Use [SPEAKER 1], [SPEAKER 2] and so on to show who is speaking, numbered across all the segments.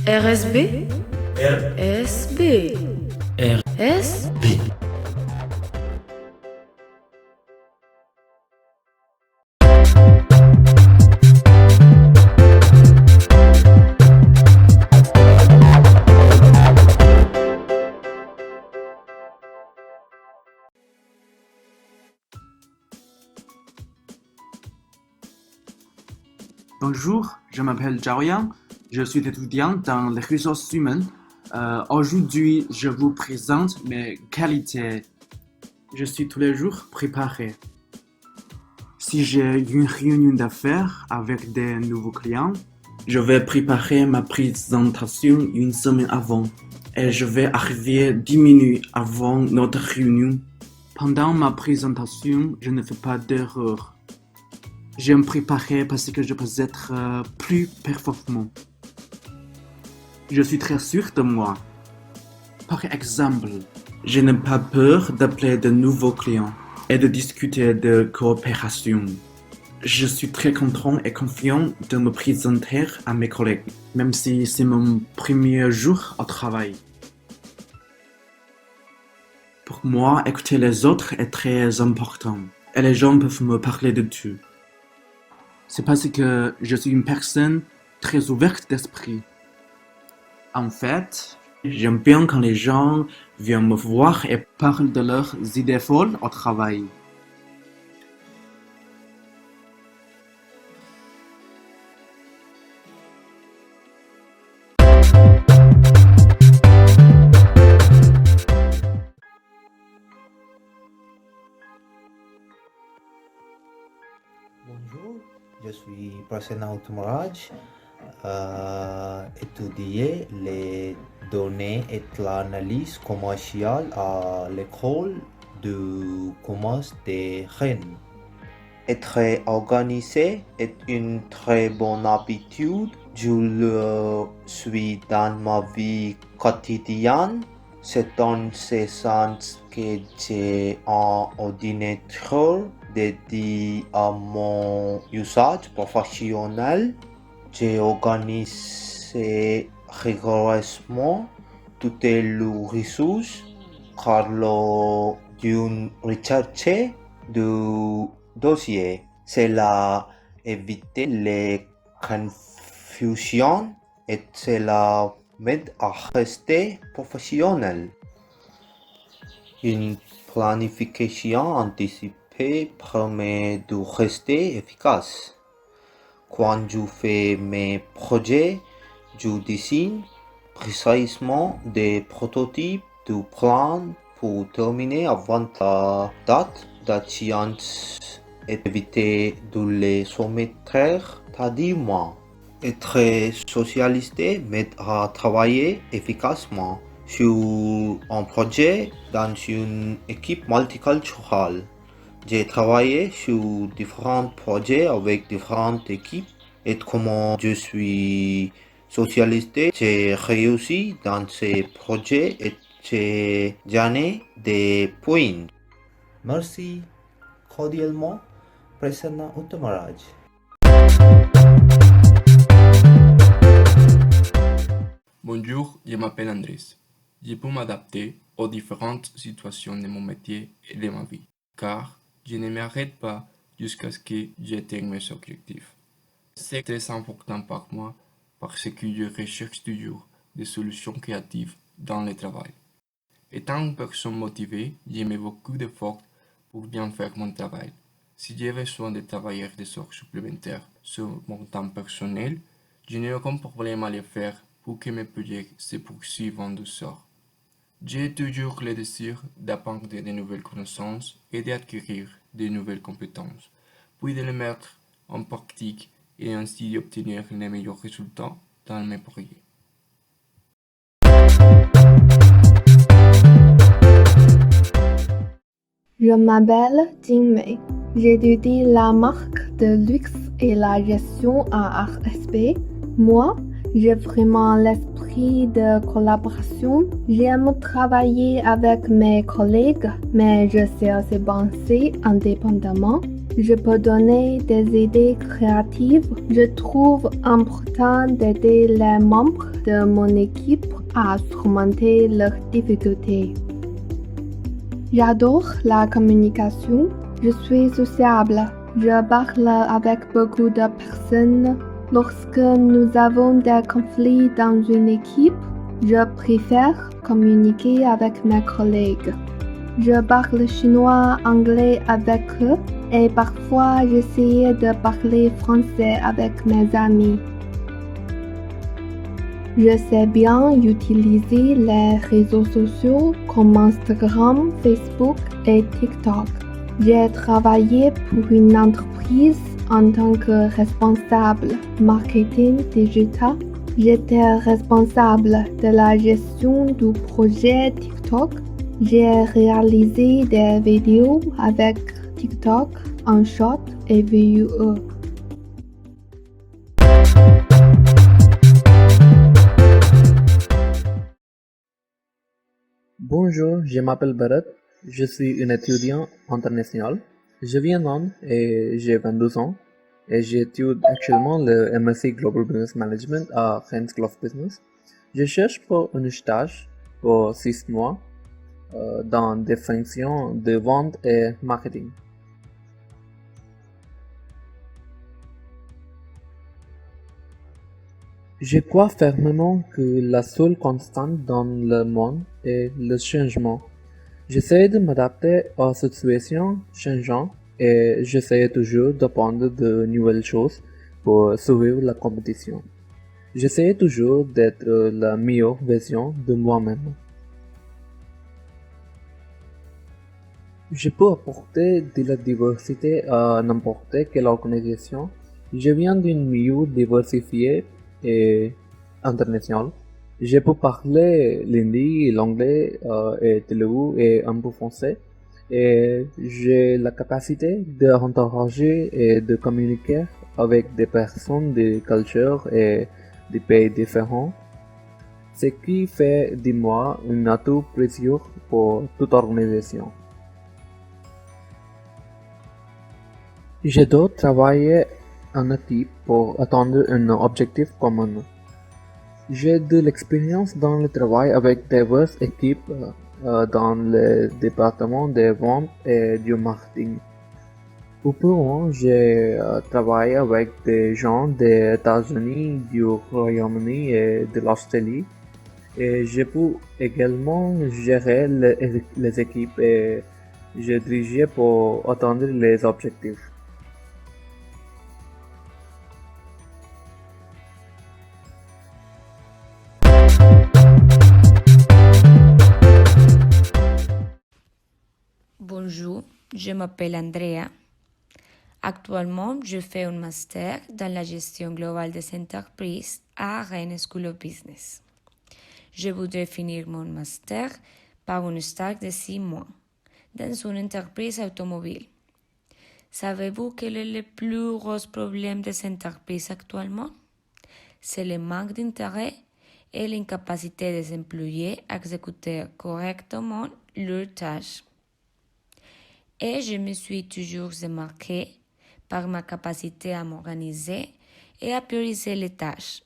[SPEAKER 1] RSB SB
[SPEAKER 2] RSB.
[SPEAKER 3] Bonjour, je m'appelle Zhao, je suis étudiant dans les ressources humaines. Aujourd'hui, je vous présente mes qualités. Je suis tous les jours préparé. Si j'ai une réunion d'affaires avec des nouveaux clients, je vais préparer ma présentation une semaine avant et je vais arriver 10 minutes avant notre réunion. Pendant ma présentation, je ne fais pas d'erreur. Je me préparer parce que je peux être plus performant. Je suis très sûr de moi. Par exemple, je n'ai pas peur d'appeler de nouveaux clients et de discuter de coopération. Je suis très content et confiant de me présenter à mes collègues, même si c'est mon premier jour au travail. Pour moi, écouter les autres est très important et les gens peuvent me parler de tout. C'est parce que je suis une personne très ouverte d'esprit. En fait, j'aime bien quand les gens viennent me voir et parlent de leurs idées folles au travail.
[SPEAKER 4] Bonjour, je suis Prasanna Uttumaraj, étudier les données et l'analyse commerciale à l'école de commerce de Rennes. Être organisé est une très bonne habitude. Je le suis dans ma vie quotidienne. C'est dans ce sens que j'ai un ordinateur dédié à mon usage professionnel. J'ai organisé rigoureusement toutes les ressources car lors d'une recherche de dossier, cela évite les confusions et cela m'aide à rester professionnel. Une planification anticipée permet de rester efficace. Quand je fais mes projets, je dessine précisément des prototypes de plans pour terminer avant la date d'échéance et éviter de les soumettre tardivement. Être socialiste m'aide à travailler efficacement sur un projet dans une équipe multiculturelle. J'ai travaillé sur différents projets avec différentes équipes et comme je suis socialiste, j'ai réussi dans ces projets et j'ai gagné des points. Merci cordialement, Prasanna Uttumaraj.
[SPEAKER 5] Bonjour, je m'appelle Andrés. Je peux m'adapter aux différentes situations de mon métier et de ma vie, car je ne m'arrête pas jusqu'à ce que j'atteigne mes objectifs. C'est très important pour moi parce que je recherche toujours des solutions créatives dans le travail. Étant une personne motivée, je mets beaucoup d'efforts pour bien faire mon travail. Si j'ai besoin de travailler des heures supplémentaires sur mon temps personnel, je n'ai aucun problème à le faire pour que mes projets se poursuivent en douceur. J'ai toujours le désir d'apprendre de nouvelles connaissances et d'acquérir de nouvelles compétences, puis de les mettre en pratique et ainsi d'obtenir les meilleurs résultats dans mes projets.
[SPEAKER 6] Je m'appelle Jing Mei. J'étudie la marque de luxe et la gestion à RSB. Moi, j'ai vraiment l'esprit de collaboration. J'aime travailler avec mes collègues, mais je sais aussi penser indépendamment. Je peux donner des idées créatives. Je trouve important d'aider les membres de mon équipe à surmonter leurs difficultés. J'adore la communication. Je suis sociable. Je parle avec beaucoup de personnes. Lorsque nous avons des conflits dans une équipe, je préfère communiquer avec mes collègues. Je parle chinois, anglais avec eux et parfois j'essaie de parler français avec mes amis. Je sais bien utiliser les réseaux sociaux comme Instagram, Facebook et TikTok. J'ai travaillé pour une entreprise en tant que responsable marketing digital. J'étais responsable de la gestion du projet TikTok. J'ai réalisé des vidéos avec TikTok, InShot et Vue.
[SPEAKER 2] Bonjour, je m'appelle Bharat. Je suis un étudiant international. Je viens d'Inde et j'ai 22 ans. Et j'étudie actuellement le MSc Global Business Management à Friends Glove Business. Je cherche pour un stage pour 6 mois dans des fonctions de vente et marketing. Je crois fermement que la seule constante dans le monde est le changement. J'essaie de m'adapter à cette situation changeante et j'essaie toujours d'apprendre de nouvelles choses pour survivre la compétition. J'essaie toujours d'être la meilleure version de moi-même. Je peux apporter de la diversité à n'importe quelle organisation. Je viens d'un milieu diversifié et international. Je peux parler l'hindi, l'anglais et telugu et un peu français. Et j'ai la capacité d'interagir et de communiquer avec des personnes de cultures et de pays différents. Ce qui fait de moi un atout précieux pour toute organisation. J'adore travailler en équipe pour atteindre un objectif commun. J'ai de l'expérience dans le travail avec diverses équipes dans le département des ventes et du marketing. Auparavant, j'ai travaillé avec des gens des États-Unis, du Royaume-Uni et de l'Australie. Et j'ai pu également gérer les équipes et je dirigeais pour atteindre les objectifs.
[SPEAKER 1] Bonjour, je m'appelle Andrea. Actuellement, je fais un master dans la gestion globale des entreprises à Rennes School of Business. Je voudrais finir mon master par un stage de 6 mois dans une entreprise automobile. Savez-vous quel est le plus gros problème des entreprises actuellement? C'est le manque d'intérêt et l'incapacité des employés à exécuter correctement leurs tâches. Et je me suis toujours remarqué par ma capacité à m'organiser et à prioriser les tâches.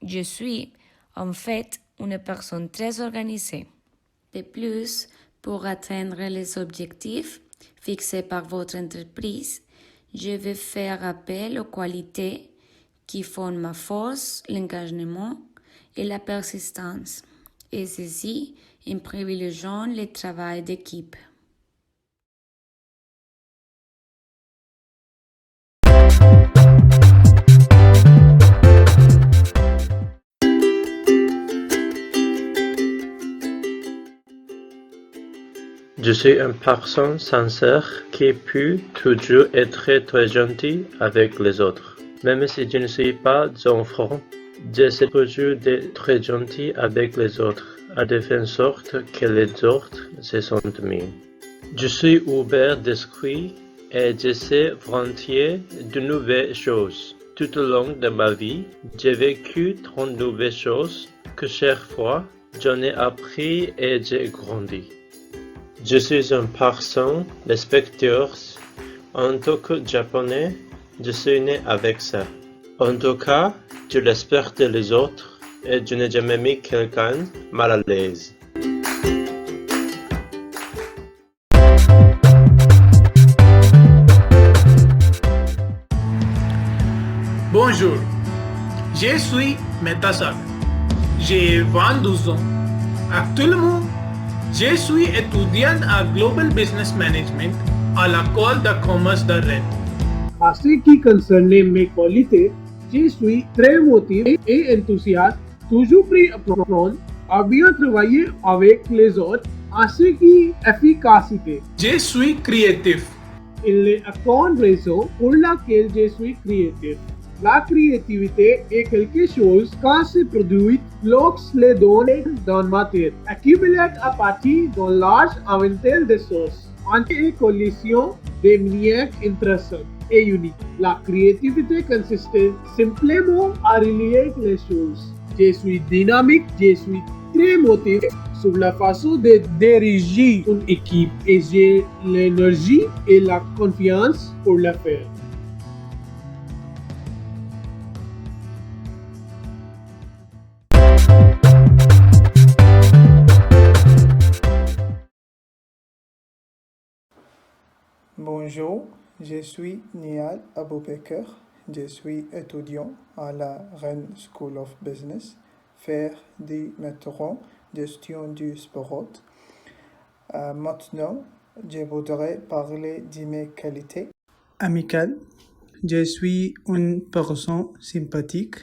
[SPEAKER 1] Je suis, en fait, une personne très organisée. De plus, pour atteindre les objectifs fixés par votre entreprise, je vais faire appel aux qualités qui font ma force, l'engagement et la persistance, et ceci en privilégiant le travail d'équipe.
[SPEAKER 7] Je suis une personne sincère qui peut toujours être très gentil avec les autres. Même si je ne suis pas enfant, j'essaie toujours d'être très gentil avec les autres, à faire en sorte que les autres se sentent mieux. Je suis ouvert d'esprit et j'essaie volontiers de nouvelles choses. Tout au long de ma vie, j'ai vécu 30 nouvelles choses que chaque fois, j'en ai appris et j'ai grandi. Je suis une personne respectueuse En tant que japonais, je suis né avec ça. En tout cas, je l'espère de les autres et je n'ai jamais mis quelqu'un mal à l'aise.
[SPEAKER 8] Bonjour, je suis Metasar. J'ai 22 ans. Actuellement, je suis étudiant à Global Business Management à l'école de commerce de Rennes. En ce qui concerne mes qualités, je suis très motivé et enthousiaste, toujours prêt à apprendre, à bien travailler avec les autres, à ce qui est efficacité. Je suis créatif. Il y a une raison pour laquelle je suis créatif. La créativité est quelque chose qui se produit lorsque les données dans ma tête accumulent à partir d'un large éventail de sources, en une collection de manières intéressantes et uniques. La créativité consiste simplement à relier les choses. Je suis dynamique, je suis très motivé sur la façon de diriger une équipe et j'ai l'énergie et la confiance pour le faire.
[SPEAKER 9] Bonjour, je suis Nial Aboubekar. Je suis étudiant à la Rennes School of Business, faire du métron gestion du sport. Maintenant, je voudrais parler de mes qualités. Amical, je suis une personne sympathique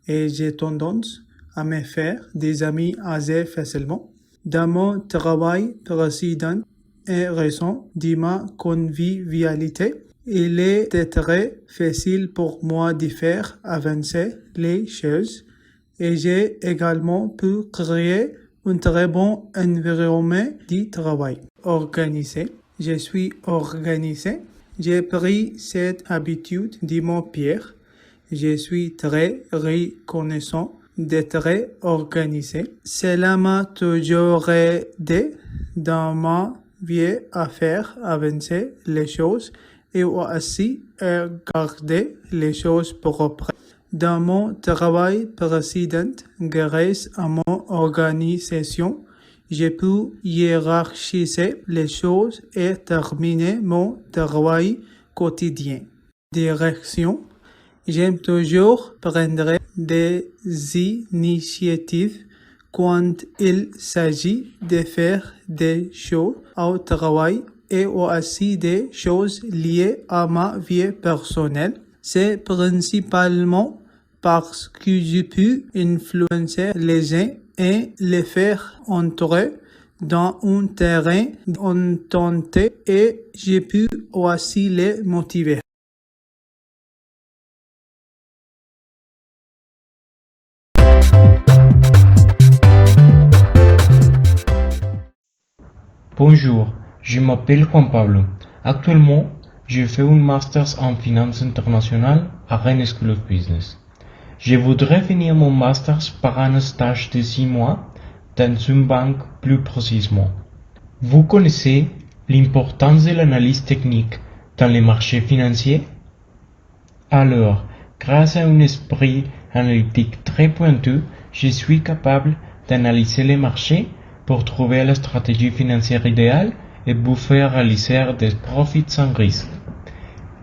[SPEAKER 9] et j'ai tendance à me faire des amis assez facilement. Dans mon travail précédent, et raison de ma convivialité, il est très facile pour moi de faire avancer les choses et j'ai également pu créer un très bon environnement de travail. Organisé, je suis organisé. J'ai pris cette habitude de mon père. Je suis très reconnaissant d'être organisé. Cela m'a toujours aidé dans ma vie à faire avancer les choses et aussi à garder les choses propres. Dans mon travail précédent, grâce à mon organisation, j'ai pu hiérarchiser les choses et terminer mon travail quotidien. Direction, j'aime toujours prendre des initiatives quand il s'agit de faire des choses au travail et aussi des choses liées à ma vie personnelle. C'est principalement parce que j'ai pu influencer les gens et les faire entrer dans un terrain d'entente et j'ai pu aussi les motiver.
[SPEAKER 10] Bonjour, je m'appelle Juan Pablo. Actuellement, je fais un master en finance internationale à Rennes School of Business. Je voudrais finir mon master par un stage de 6 mois dans une banque plus précisément. Vous connaissez l'importance de l'analyse technique dans les marchés financiers? Alors, grâce à un esprit analytique très pointu, je suis capable d'analyser les marchés pour trouver la stratégie financière idéale et vous faire réaliser des profits sans risque.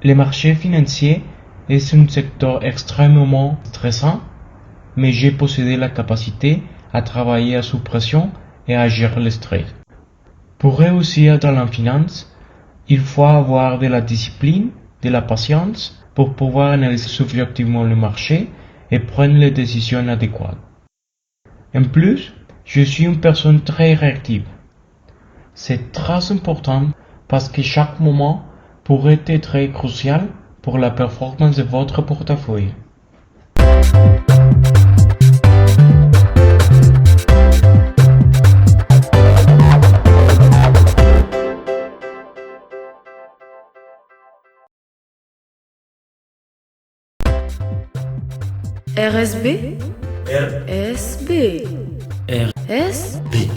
[SPEAKER 10] Les marchés financiers est un secteur extrêmement stressant, mais j'ai possédé la capacité à travailler sous pression et à gérer le stress. Pour réussir dans la finance, il faut avoir de la discipline, de la patience pour pouvoir analyser subjectivement le marché et prendre les décisions adéquates. En plus, je suis une personne très réactive. C'est très important parce que chaque moment pourrait être très crucial pour la performance de votre portefeuille.
[SPEAKER 1] RSB RSB RSB